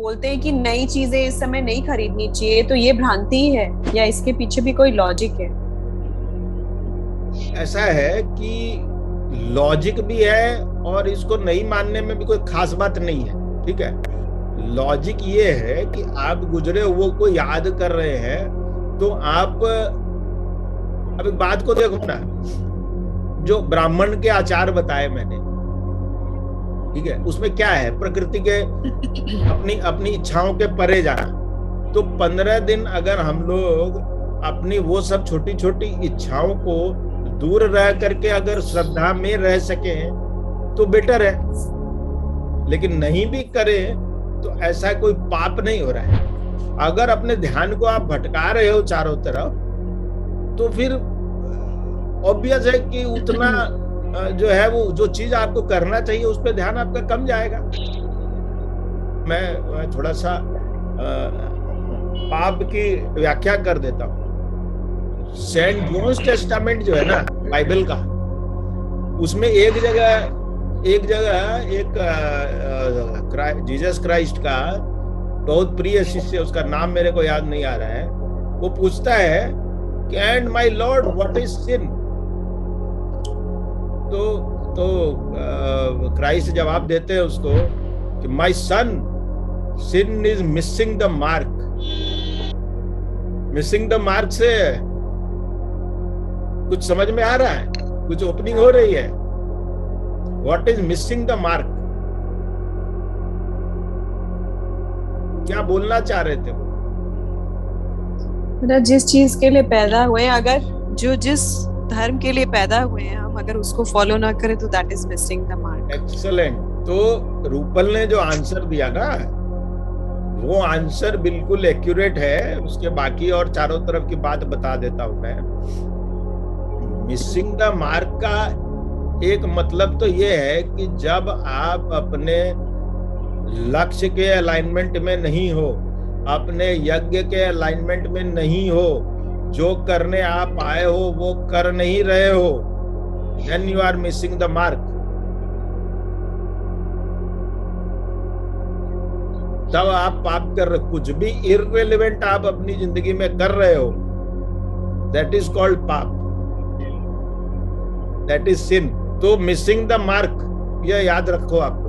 बोलते हैं कि नई चीजें इस समय नहीं खरीदनी चाहिए, तो ये भ्रांति है या इसके पीछे भी कोई लॉजिक है? ऐसा है कि लॉजिक भी है और इसको नहीं मानने में भी कोई खास बात नहीं है। ठीक है, लॉजिक ये है कि आप गुजरे हुए को याद कर रहे हैं, तो आप अब एक बात को देखो ना, जो ब्राह्मण के आचार बताए मैंने, ठीक है, उसमें क्या है, प्रकृति के अपनी अपनी इच्छाओं के परे जाना। तो 15 दिन अगर हम लोग अपनी वो सब छोटी छोटी इच्छाओं को दूर रह करके अगर श्रद्धा में रह सके तो बेटर है, लेकिन नहीं भी करें तो ऐसा कोई पाप नहीं हो रहा है। अगर अपने ध्यान को आप भटका रहे हो चारों तरफ, तो फिर ऑब्वियस है कि उतना जो है वो जो चीज आपको करना चाहिए उस पर ध्यान आपका कम जाएगा। मैं थोड़ा सा पाप की व्याख्या कर देता हूँ। सेंट जॉन्स टेस्टामेंट जो है ना बाइबल का, उसमें एक जगह जीसस क्राइस्ट का बहुत प्रिय शिष्य, उसका नाम मेरे को याद नहीं आ रहा है, वो पूछता है कि and my lord what is sin. तो क्राइस्ट जवाब देते हैं उसको कि my son, sin is missing the mark. Missing the mark से कुछ समझ में आ रहा है, कुछ ओपनिंग हो रही है। What is missing the mark, क्या बोलना चाह रहे थे वो? जिस चीज के लिए पैदा हुए, अगर जो जिस धर्म के लिए पैदा हुए हैं हम अगर उसको फॉलो ना करें तो that is missing the mark. Excellent. तो रूपल ने जो आंसर दिया ना, वो आंसर बिल्कुल एक्यूरेट है। उसके बाकी और चारों तरफ की बात बता देता हूं मैं। मिसिंग द मार्क का एक मतलब तो ये है कि जब आप अपने लक्ष्य के अलाइनमेंट में नहीं हो, अपने यज्ञ के अलाइनमेंट में नहीं हो, जो करने आप आए हो वो कर नहीं रहे हो, then you are missing the mark। तब आप पाप कर रहे, कुछ भी इररिलेवेंट आप अपनी जिंदगी में कर रहे हो, दैट इज कॉल्ड पाप, दैट इज सिन। तो मिसिंग द मार्क, यह याद रखो आप।